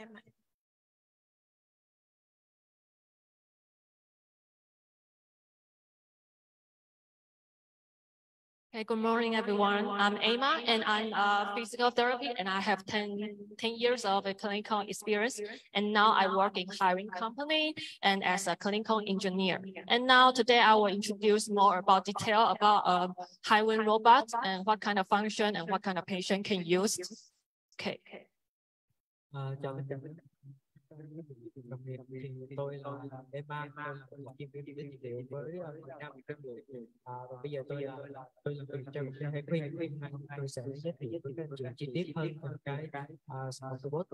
Okay, good morning, everyone. I'm Emma, and I'm a physical therapy, and I have 10 years of a clinical experience. And now I work in hiring company and as a clinical engineer. And now today I will introduce more about detail about hiring robots and what kind of function and what kind of patient can use. Okay. Chào tất cả đồng nghiệp, thì tôi là Emma, tôi là chuyên viên dữ liệu với Việt Nam Việt Nam. Và bây giờ tôi là người cho một cái khuyên tôi sẽ giới thiệu với các anh chị chi tiết hơn về cái robot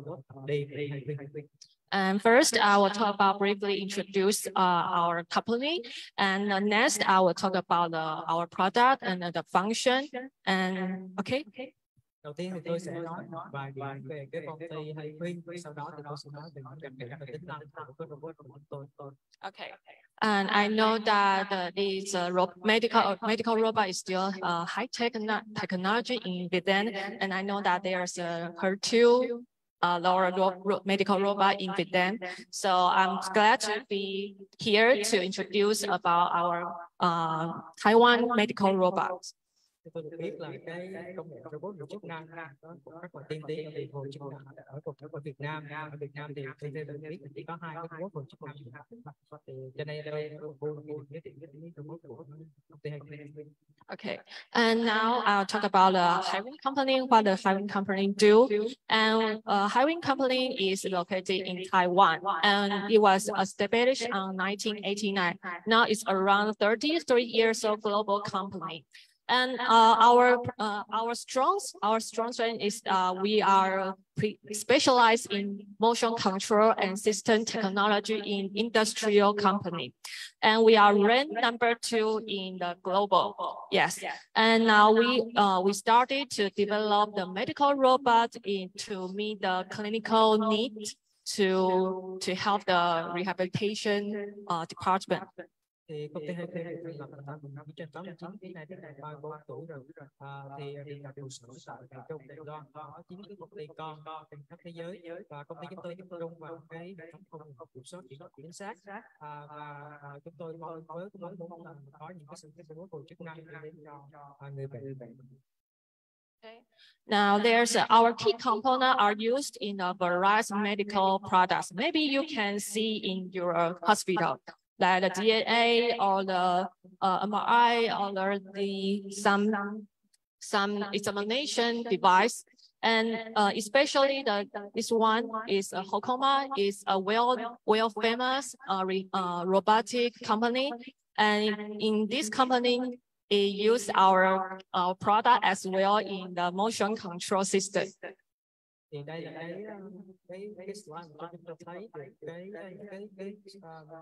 đi hay khuyên. And first, I will talk about briefly introduce our company, and next I will talk about our product and the function. And okay. Đầu tiên thì tôi sẽ nói vài điểm về cái công ty hay khuyên, sau đó thì tôi sẽ nói về những đặc điểm và tính năng của cái robot của chúng tôi. Okay. And I know that this medical robot is still high technology in Vietnam, and I know that there's her two lower medical robot in Vietnam. So I'm glad to be here to introduce about our Taiwan medical robots. Tôi được biết là cái công nghệ robot được chức năng cũng rất là tiên tiến ở hồi chức năng ở Việt Nam. Ở Việt Nam thì tôi biết chỉ có 2 cái robot hồi chức năng. Thì cho nên đây vui giới thiệu cái robot của công ty hay. Okay, and now I'll talk about the hiring company, what the hiring company do. And hiring company is located in Taiwan, and it was established in 1989. Now it's around 33 years old global company. And our strong strength is we are specialized in motion control and system technology in industrial company, and we are ranked number 2 in the global. Yes, and now we started to develop the medical robot to meet the clinical need to help the rehabilitation department. Thì công ty hay khuyên được thành lập vào năm 1989, đến nay tới 34 tuổi rồi. Thì là trụ sở tại Đài Trung, Đài Loan, có 9 cái công ty con trên khắp thế giới. Và công ty chúng tôi tập trung vào cái hệ thống công nghệ kiểm soát chỉ số chính xác. Và chúng tôi với cái mong muốn là có những cái sự robot hồi chức năng đến cho người bệnh. Okay. Now, our key components are used in a variety of medical products. Maybe you can see in your hospital, like the DNA or the MRI or some examination device, and especially this one is Hokoma, is a well famous robotic company, and in this company it use our product as well in the motion control system. Thì đây là cái slide mà chúng ta thấy cái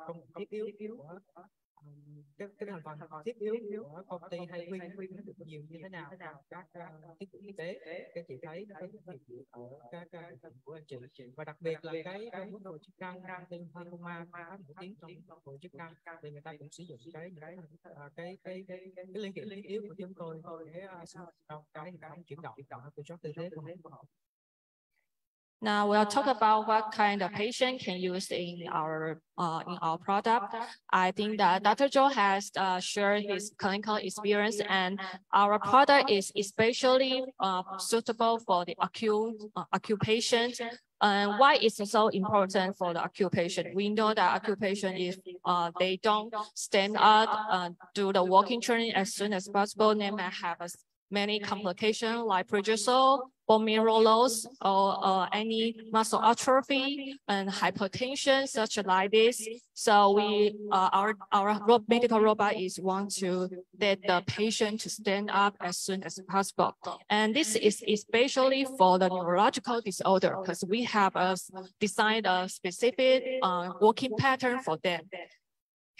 công thiết yếu của cái thành phần thiết yếu của công ty hay khuyên được nhiều như thế nào, các thiết bị y tế các chị thấy cái ở các của anh chị, và đặc biệt là cái robot hồi chức năng tên Hokoma khá nổi tiếng trong hồi chức năng, thì người ta cũng sử dụng cái linh kiện thiết yếu của chúng tôi để trong cái hệ thống chuyển động kiểm soát tư thế của họ. Now we'll talk about what kind of patient can use in our product. I think that Dr. Zhou has shared his clinical experience, and our product is especially suitable for the acute patient. And why is it so important for the acute patient? We know that acute patient, if they don't stand up, do the walking training as soon as possible, they may have many complications like pressure, bone marrow loss, or any muscle atrophy and hypertension, such like this. So our medical robot is want to let the patient to stand up as soon as possible. And this is especially for the neurological disorder, because we have designed a specific walking pattern for them.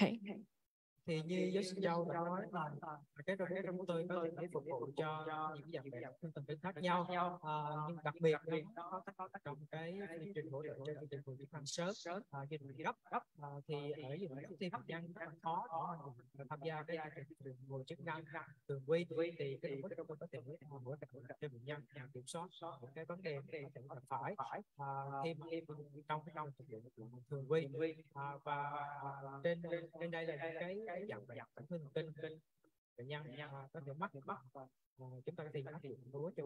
Okay. Thì như giáo sư Châu đã nói là cái robot của tôi có thể phục vụ cho những dạng bệnh từng bệnh khác nhau, nhưng đặc biệt nó có tác động cái chương trình hỗ trợ cho chương trình hồi chức năng sớm, chương trình gấp thì ở những cái tim bệnh nhân rất là khó để tham gia cái chương trình hồi chức năng thường quy, thì cái robot của tôi có thể hỗ trợ cho bệnh nhân kiểm soát những cái vấn đề có thể gặp phải khi trong thực hiện thường quy, và trên đây là cái dạng bệnh tổn thương thần kinh bệnh nhân có thể mắc chúng ta có thể áp dụng đối cho.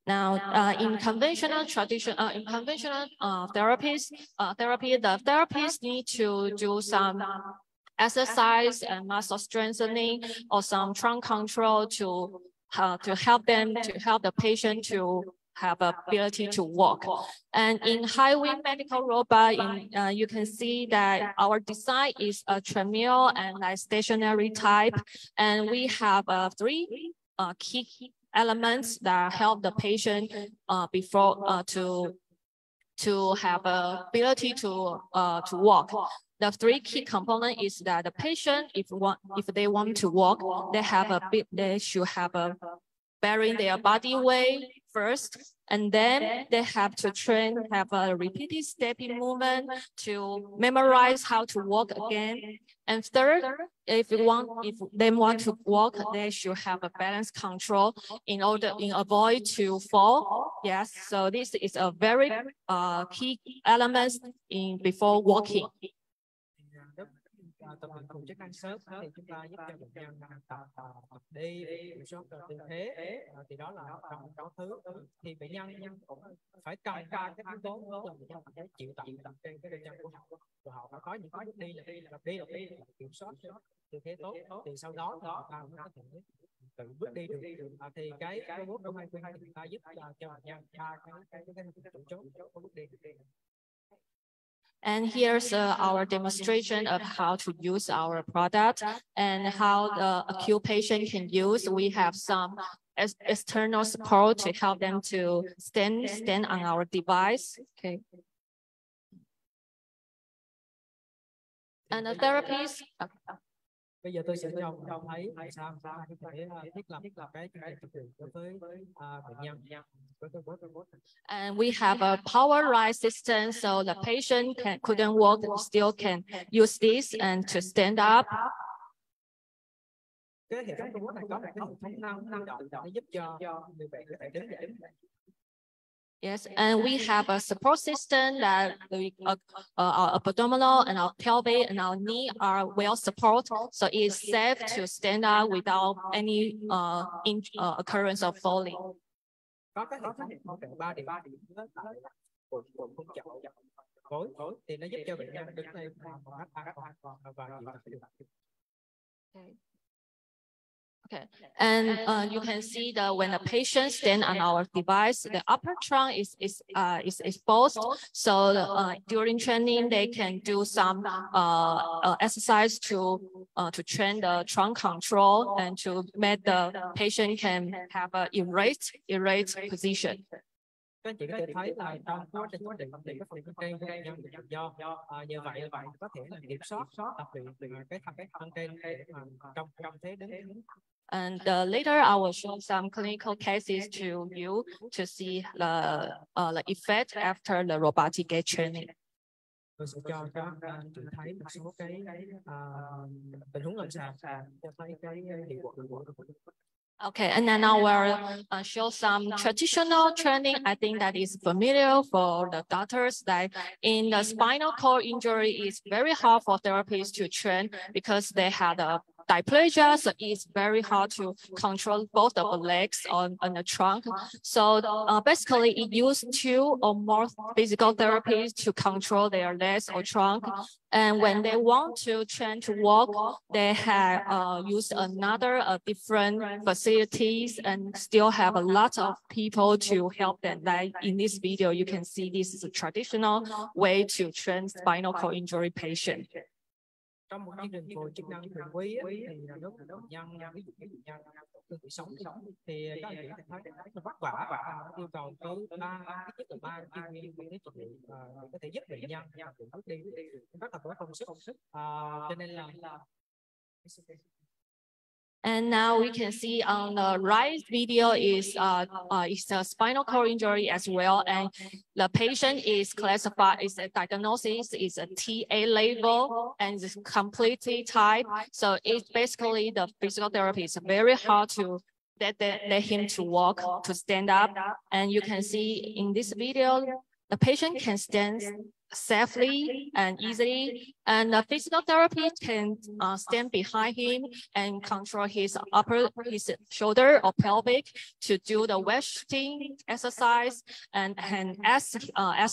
Now, in conventional therapy, the therapists need to do some exercise and muscle strengthening or some trunk control to help the patient to have ability to walk. And in high-wing medical robot, you can see that our design is a treadmill and like stationary type, and we have three key elements that help the patient before to have ability to walk. The three key components is that the patient, if they want to walk, they should have a bearing their body weight first, and then they have to have a repeated stepping movement to memorize how to walk again. And third, if they want to walk, they should have a balance control in avoid to fall. Yes, so this is a very key element before walking. Tập luyện cùng chức năng sớm thì chúng ta giúp cho bệnh nhân tập đi, kiểm soát tư thế, thì đó là trong đó thứ thì bệnh nhân cũng phải cầm cái yếu tố cho bệnh nhân phải chịu tập trên cái đôi chân của họ, và họ phải có những cái bước đi lặp đi kiểm soát tư thế tốt, thì sau đó họ có thể tự bước đi được. Thì cái robot trong hai khuyên chúng ta giúp cho bệnh nhân cái chủ chốt có bước đi. And here's our demonstration of how to use our product and how the acute patient can use. We have some external support to help them to stand on our device. Okay. And the therapies. Bây giờ tôi sẽ cho ông thấy làm sao có thể thiết lập cái chương trình tập luyện đối với bệnh nhân. And we have a power ride system, so the patient couldn't walk, still can use this and to stand up. Cái hệ thống robot này có một cái hệ thống năng động để giúp cho người bệnh có thể đứng dậy. Yes, and we have a support system that our abdominal and our pelvic and our knee are well supported, so it's safe to stand up without any occurrence of falling. Có cái hệ thống hỗ trợ 3 điểm tại vùng khung chậu gối thì nó giúp cho bệnh nhân đứng lên một cách an toàn và chịu tập được. Okay, and you can see that when a patient stands on our device, the upper trunk is exposed. So during training, they can do some exercise to train the trunk control and to make the patient can have a erect position. Các anh chị có thể thấy là trong quá trình huấn luyện thì cái phần trên của bệnh nhân bị tự do, như vậy có thể là kiểm soát tập luyện cái thân trên trong thế đứng. And later, I will show some clinical cases to you to see the effect after the robotic gait training. Tôi sẽ cho các anh chị thấy một số cái tình huống lâm sàng cho thấy cái hiệu quả của. Okay, and then now we'll show some traditional training. I think that is familiar for the doctors, that in the spinal cord injury, it's very hard for therapists to train because they had a diplegia, so it's very hard to control both of the legs on the trunk. So basically, it used 2 or more physical therapies to control their legs or trunk. And when they want to train to walk, they have used another different facilities and still have a lot of people to help them. Like in this video, you can see this is a traditional way to train spinal cord injury patient. trong một chương trình phục chức năng thường quy thì nếu bệnh nhân ví dụ như bệnh nhân tổn thương tủy sống thì các anh chị thấy rất vất vả và yêu cầu tới ít nhất là 3 chuyên viên để trị liệu để có thể giúp bệnh nhân bước đi rất là có công sức, cho nên là. And now we can see on the right video is a spinal cord injury as well. And the patient is classified, is a diagnosis, is a TA label, and is completely type. So it's basically the physical therapy is very hard to let him to walk, to stand up. And you can see in this video, the patient can stand safely and easily, and the physical therapy can stand behind him and control his shoulder or pelvic to do the weightlifting exercise, and ask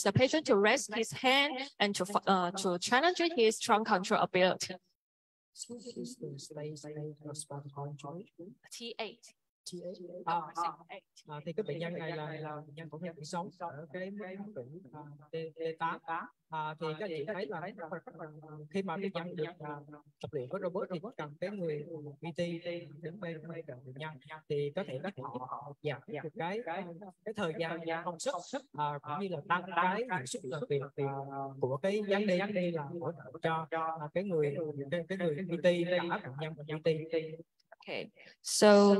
the patient to raise his hand and to challenge his trunk control ability. T8. Thì cái bệnh nhân này là bệnh nhân phẫu thuật tủy sống ở cái T8. Thì các chị thấy là khi mà bệnh nhân được tập luyện với robot thì cần cái người PT đứng bên cạnh bệnh nhân thì có thể họ giảm được cái thời gian công sức, cũng như là tăng cái hiệu suất làm việc của cái dáng đi là hỗ trợ cho cái người PT cả bệnh nhân và PT. Okay, so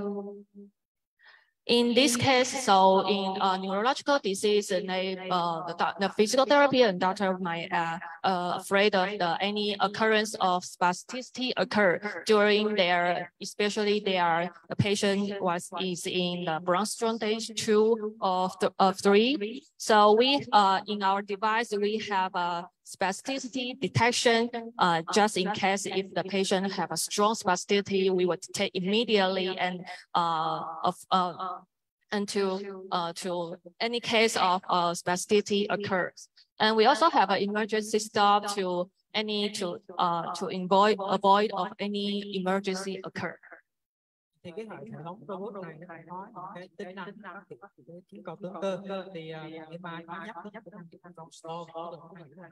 in this case, so in neurological disease, the physical therapy and doctor might afraid of any occurrence of spasticity occur during their, especially the patient is in the Bronstrom stage 2 of 3. So we in our device we have a spasticity detection. Just in case if the patient have a strong spasticity, we would take immediately and to any case of spasticity occurs. And we also have an emergency stop to avoid of any emergency occur. Thì cái hệ thống robot này nó có cái tính năng chứng cầu tướng cơ thì ngày mai có nhắc tới trong slow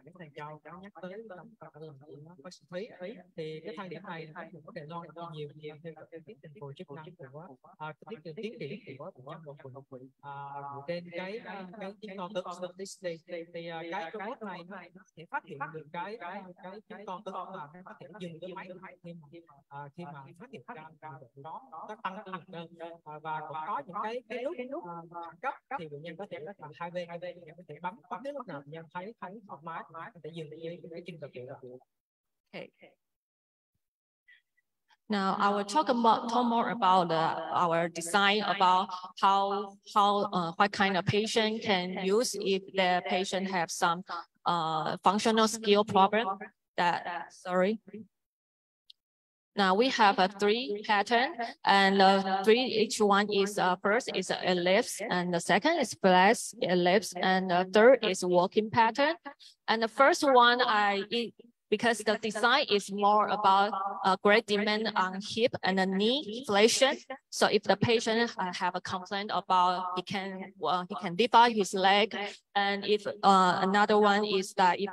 cái thằng châu có nhắc tới trong lần nó có xử lý thì cái thang điểm này có thể lo nhiều theo cái tiết trình phục chức năng của tiết trình tiến triển của bệnh nhân đột quỵ trên cái chứng cầu tướng statistic thì cái robot này nó sẽ phát hiện được cái chứng cầu tướng và nó có thể dừng cái máy khi mà phát hiện ra đó có tăng lực đơn và cũng có những cái lúc cấp thì bệnh nhân có thể là 2V bệnh nhân có thể bấm đến lúc nào bệnh nhân thấy thoải mái có thể dừng cái chân tập luyện. Okay. Now I will talk more about our design, about how what kind of patient can use if the patient have some functional skill problem. Now we have a 3 pattern, and each one is first is an ellipse, and the second is flat ellipse, and the third is walking pattern. And the first one because the design is more about a great demand on hip and the knee flexion. So if the patient have a complaint about he can lift out his leg, and if another one is that if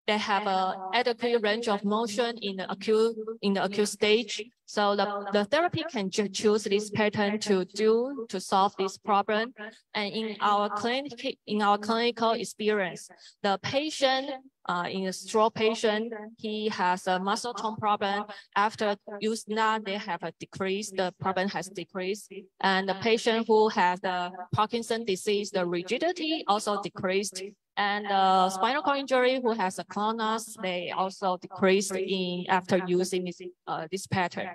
they have an adequate range of motion in the acute stage. So the therapy can choose this pattern to solve this problem. And in our clinical experience, the patient in a stroke patient, he has a muscle tone problem. After use now, they have a decrease. The problem has decreased. And the patient who has the Parkinson disease, the rigidity also decreased. And the spinal cord injury who has a clonus, they also decreased after using this pattern.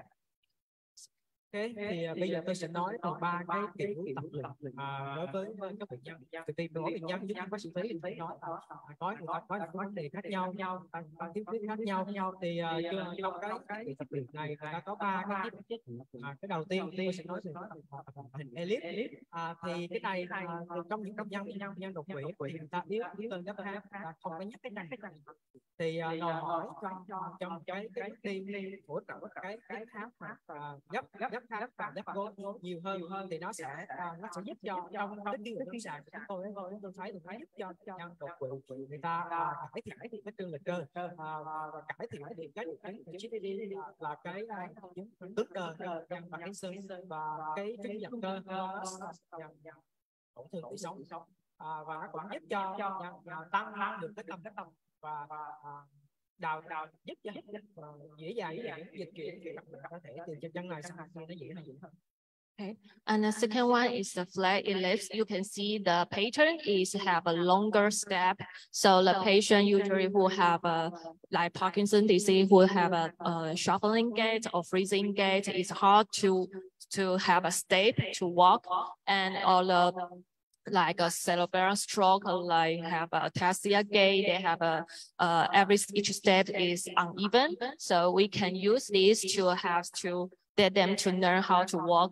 Thì bây giờ tôi sẽ nói về 3 cái kiểu tập luyện đối với các bệnh nhân. Từ khi mỗi bệnh nhân giúp bác sĩ thấy nói có những vấn đề khác nhau, thiếu khuyết khác nhau. Thì trong cái tập luyện này ta có 3 cái tiết. Cái đầu tiên tôi sẽ nói về hình elip. Thì cái này trong những bệnh nhân đột quỵ người ta yếu cơn gấp khám, không có nhắc cái này. Thì đòi hỏi trong cái đi hỗ trợ cái khám gấp thấp và đắp gối nhiều hơn thì nó sẽ giúp cho trong cái kinh nghiệm lâm sàng của chúng tôi thấy được nó giúp cho nhân đột quỵ người ta cải thiện cái trương lực cơ và cải thiện cái HCCG là cái tướng cơ và cái xương và cái giật cơ tổn thương tủy sống và nó cũng giúp cho tăng được cái tâm và đào giúp cho dễ dàng dịch chuyển có thể từ chân này sang nó dễ hơn. Okay. And the second one is the flat ellipse. You can see the pattern is have a longer step. So the patient usually who have a like Parkinson disease, who have a shuffling gait or freezing gait, it's hard to have a step to walk, and all the like a cerebral stroke, like have a ataxia gait, they have each step is uneven. So we can use this to get them to learn how to walk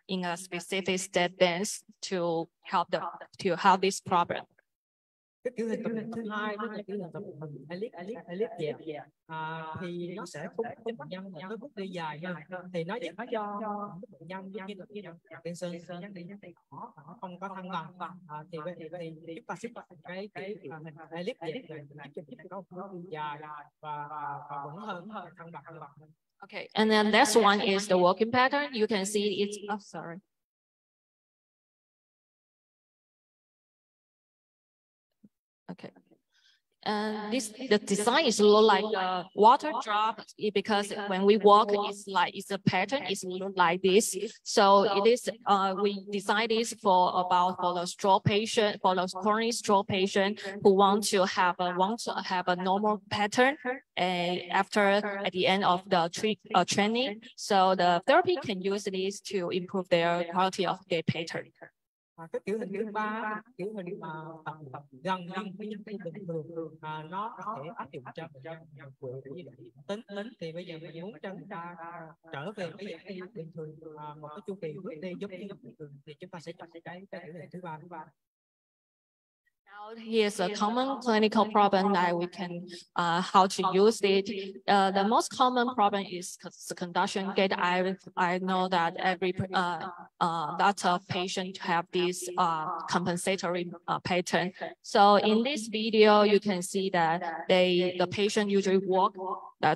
in a specific step dance to help this problem. Cái kiểu hình tập luyện thứ hai đó là kiểu hình tập hình elip dẹp thì nó sẽ cung cấp cho bệnh nhân một cái bước đi dài hơn, thì nó giúp cho bệnh nhân như là Parkinson đi họ không có thăng bằng thì chúng ta sẽ cái hình elip dẹp này giúp cho có một bước dài và vững hơn, thăng bằng hơn. Okay, and then next one is the walking pattern. You can see it's sorry. Okay. And the design is look like a water drop because when we walk, it's a pattern. It's look like this. So it is. We designed this for the stroke patient, for those chronic stroke patient who want to have a normal pattern at the end of the training. So the therapy can use this to improve their quality of their pattern. Cái kiểu hình thứ ba, kiểu hình tập gần với những cái bình thường nó có thể áp dụng cho bệnh nhân tính thì bây giờ mình muốn cho người ta trở về cái dạng đi bình thường, một cái chu kỳ bước đi giống như bình thường thì chúng ta sẽ chọn cái kiểu hình thứ ba. Now here's a common clinical problem that we can how to use it. The most common problem is the conduction gait. I know that every lots of patients have this compensatory pattern. So in this video, you can see that the patient usually walk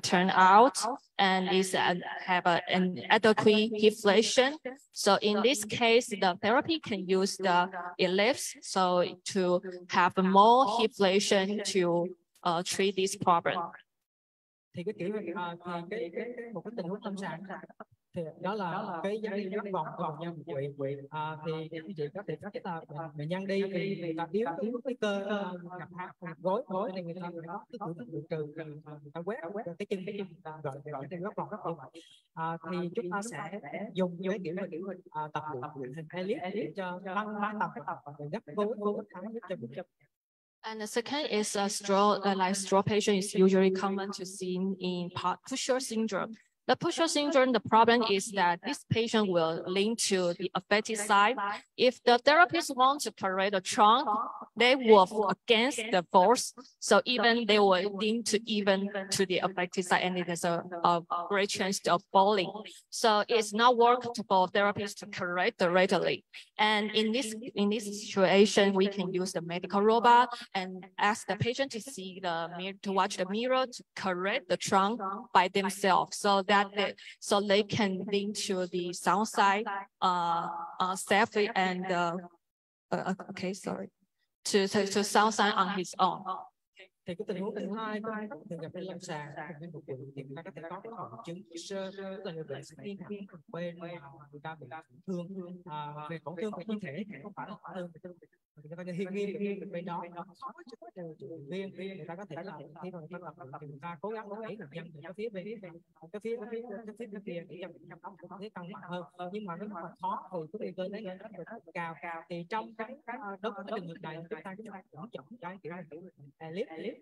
turn out and is have an adequate hip flexion. So in this case, the therapy can use the ellipse so to have more hip flexion to treat this problem. Thì cái kiểu một cái tình huống lâm sàng thì đó là cái dáng đi góc vòng của bệnh nhân quỵ thì quý vị có thể là bệnh nhân đi thì người ta yếu cái cơ gặp gối thì người ta có cái cử động trừ người ta quét cái chân gọi cái góc vòng như vậy thì chúng ta sẽ dùng cái kiểu hình tập luyện hình elip để cho tăng tập và gấp gối thắng giúp cho. And the second is a stroke patient is usually common to see in push-up syndrome. The push-up syndrome, the problem is that this patient will lean to the affected side. If the therapist wants to correct the trunk, they will against the force. So even they will lean to the affected side, and it is a great chance of falling. So it's not work for therapists to correct readily. And in this situation, we can use the medical robot and ask the patient to watch the mirror to correct the trunk by themselves, so they can lean to the sound side safely and to sound side on his own. Thì cái tình huống thứ hai thường gặp trên lâm sàng thì người ta có thể có cái hội chứng sơ, tức là người bệnh sẽ nghiêng hẳn bên người ta bị tổn thương về tổn thương về thân thể, không phải là tổn thương người ta nghiêng bên đó khó cho viên người ta có thể là khi mà người ta tập thì người ta cố gắng đẩy bệnh nhân về phía bên kia để cho bệnh nhân có thể cân bằng hơn, nhưng mà nếu mà khó thì cái nguy cơ đấy rất là cao. Thì trong cái đối với trường hợp này chúng ta cũng chọn cái kiểu elip thì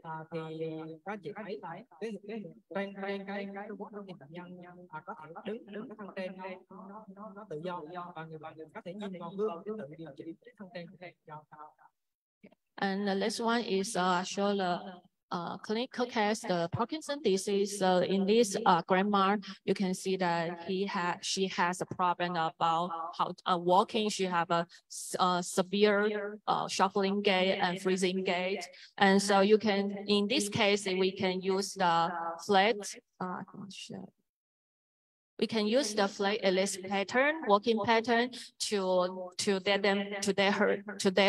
các chị thấy là cái robot thì bệnh nhân có thể đứng cái thân trên nó tự do và người bệnh có thể nhìn vào gương để tự điều chỉnh cái thân trên cho. And the next one is show clinical case, the Parkinson's disease. In this grandma, you can see that she has a problem about how walking. She have a severe shuffling gait and freezing gait, and so you can, in this case, we can use the flat. We can use the flat ellipse pattern, walking pattern, to let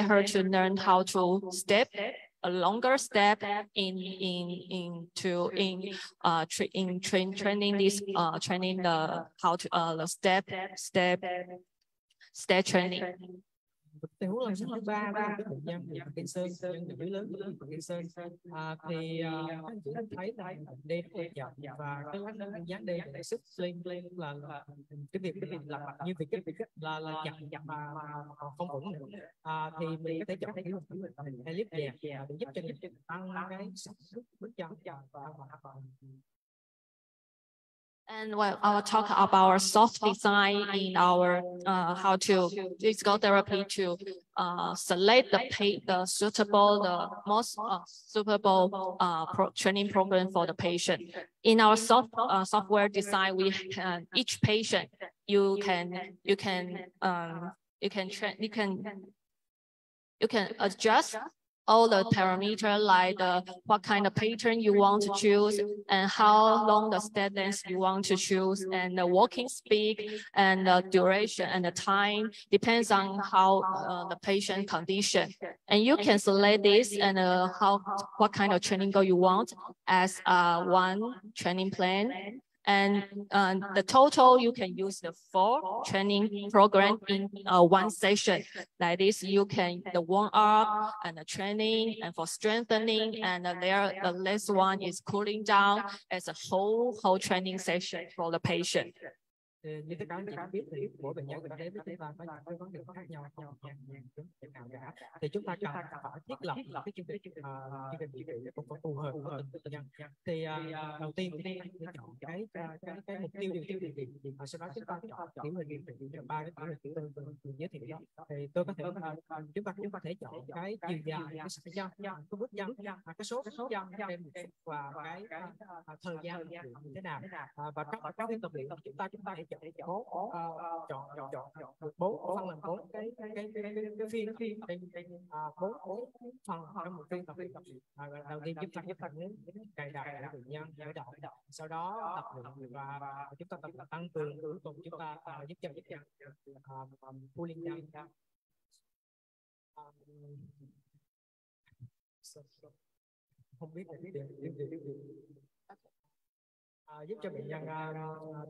her to learn how to step a longer step training the how to the step training. Tình huống lâm sàng thứ ba đó là cái bệnh nhân bị Parkinson, nhân nữ lớn bị Parkinson, thì các anh chị thấy là đen chậm và cái dáng đen để sức lên là cái việc làm như việc là chậm mà không vững nữa, thì mình có thể chọn cái hay lift dẹp để giúp cho mình tăng cái bước chân và And well, I will talk about our soft design in our how to physical therapy to select the suitable, the most suitable training program for the patient. In our software design, we can each patient you can adjust all the parameters, like what kind of pattern you want to choose and how long the step length you want to choose, and the walking speed and the duration and the time depends on how the patient condition. And you can select this and what kind of training goal you want as one training plan. And the total, you can use the 4 training program in one session. Like this, you can the warm up and the training and for strengthening, and the last one is cooling down as a whole training session for the patient. Như tất cả anh chị biết thì mỗi bệnh nhân đến với chúng ta có những cái vấn đề khác nhau thì chúng ta cần phải thiết lập cái chương trình điều trị để cũng phù hợp với từng bệnh nhân. Thì đầu tiên chúng ta sẽ chọn cái mục tiêu điều trị và sau đó chúng ta chọn kiểu hình điều trị 3 cái kiểu hình tôi giới thiệu đó. Thì tôi có thể chúng ta có thể chọn cái chiều dài, cái sải chân, cái bước chân, cái số chân trên và cái thời gian như thế nào, và các phiên tập luyện chúng ta hãy chọn bố phân làm 4 cái phiên bốn phần trong một phiên tập luyện. Đầu tiên chúng ta muốn cài đặt bệnh nhân khởi động, sau đó tập luyện và chúng ta tập tăng cường, cuối cùng chúng ta giúp chân pulling down. Không biết là cái điều giúp cho bệnh nhân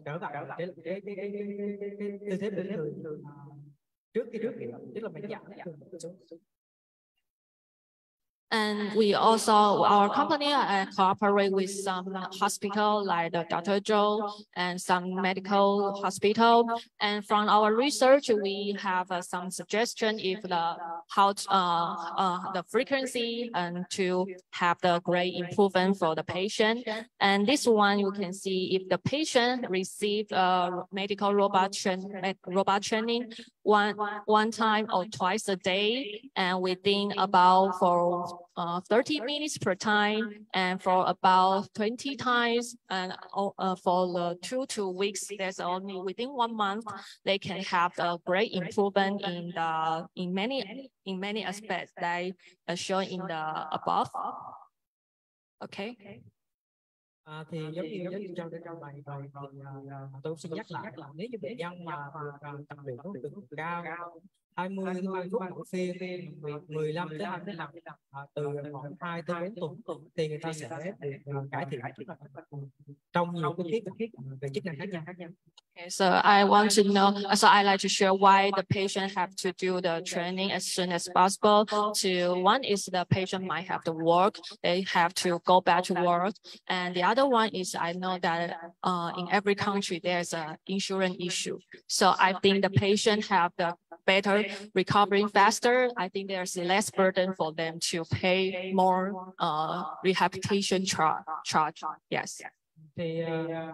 trở lại cái tư thế bình thường trước tức là mình giảm xuống. And we also, our company cooperate with some hospital like the Dr. Joe and some medical hospital. And from our research, we have some suggestion if the frequency and to have the great improvement for the patient. And this one you can see if the patient receive medical robot training one time or twice a day, and within about for 30 minutes per time, and for about 20 times, and for the 2 weeks, there's only within 1 month, they can have a great improvement in many aspects that are shown in the above. Okay. Thì giống như trong bài rồi tôi xin nhắc lại là nếu như bệnh nhân mà tập luyện có được cao 20 đến 30 phút mỗi phiên, 15 tới 25 từ khoảng 2 tới 4 tuần thì người ta sẽ được cải thiện trong nhiều cái khía về chức năng khác nhau. Okay, so I want to know, so I like to share why the patient have to do the training as soon as possible. One is the patient might have to work, they have to go back to work. And the other one is I know that in every country there's an insurance issue. So I think the patient have the better recovering faster. I think there's less burden for them to pay more rehabilitation charge. Yes. Thì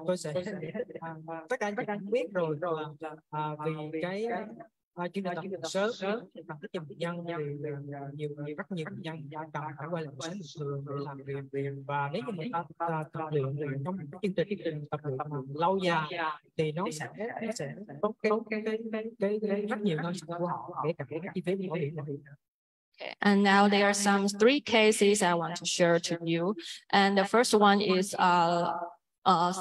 tôi sẽ tất cả anh chị cũng biết rồi là vì chương trình tập luyện sớm bằng cái bệnh nhân thì rất nhiều bệnh nhân cần phải quay lại cuộc sống bình thường để làm việc, và nếu như mình tập luyện trong cái chương trình tập luyện lâu dài thì nó sẽ có cái rất nhiều nỗi sợ của họ, kể cả cái chi phí bảo hiểm. And now there are some 3 cases I want to share to you. And the first one is around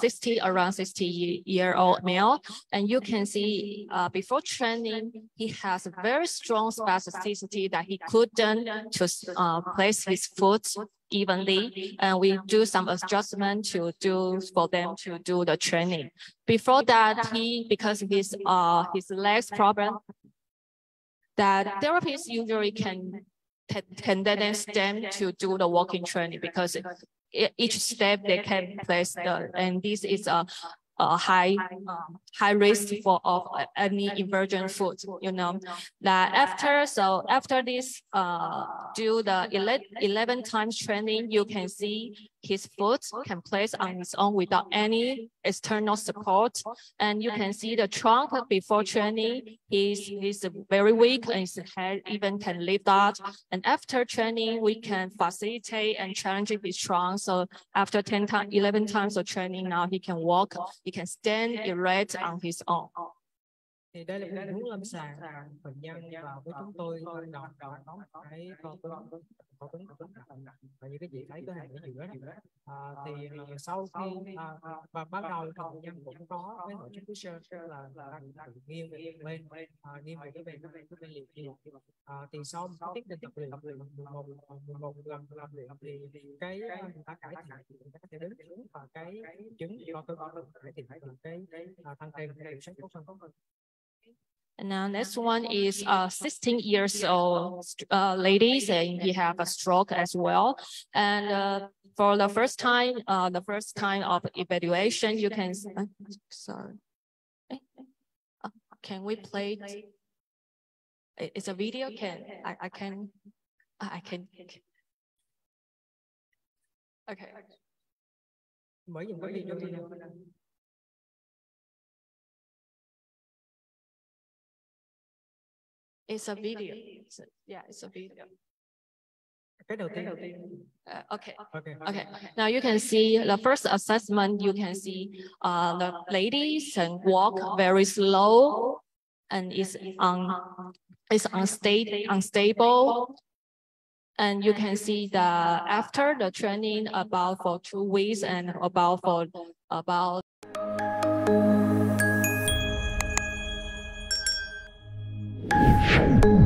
60-year-old male. And you can see before training, he has a very strong spasticity that he couldn't just place his foot evenly. And we do some adjustment for them to do the training. Before that, because of his legs problem, that therapists usually can then stand to do the walking training, because each step they can place and this is a high risk of any inversion foot, you know. That after this do the 11 times training, you can see his foot can place on its own without any external support, and you can see the trunk before training he's very weak and his head even can lift out, and after training we can facilitate and challenge his trunk. So after 11 times of training, now he can walk, he can stand erect on his own. Thì đây là tình huống lâm sàng bệnh nhân vào với chúng tôi ban đầu có một cái co cứng và như cái chị thấy cái hàng ở giữa này. Thì sau khi và ban đầu thì bệnh nhân cũng có cái hội chứng Fisher, tức là nghiêng lên nghiêng về cái bên liệt kia. Thì sau một tiết định tập luyện 11 lần làm luyện thì cái người ta cải thiện, người ta có thể đứng xuống và cái chứng co cứng cải thiện cái thăng thêm cái kiểm soát tốt hơn. And now next one is 16 years old ladies, and he have a stroke as well. And for the first time of evaluation, you can sorry. Can we play? It's a video. I can. Okay. Mới dùng cái video. It's a video. It's a video. Cái đầu tiên. Okay. Now you can see the first assessment. You can see the ladies can walk very slow and is unstable. And you can see that after the training, about for 2 weeks and about you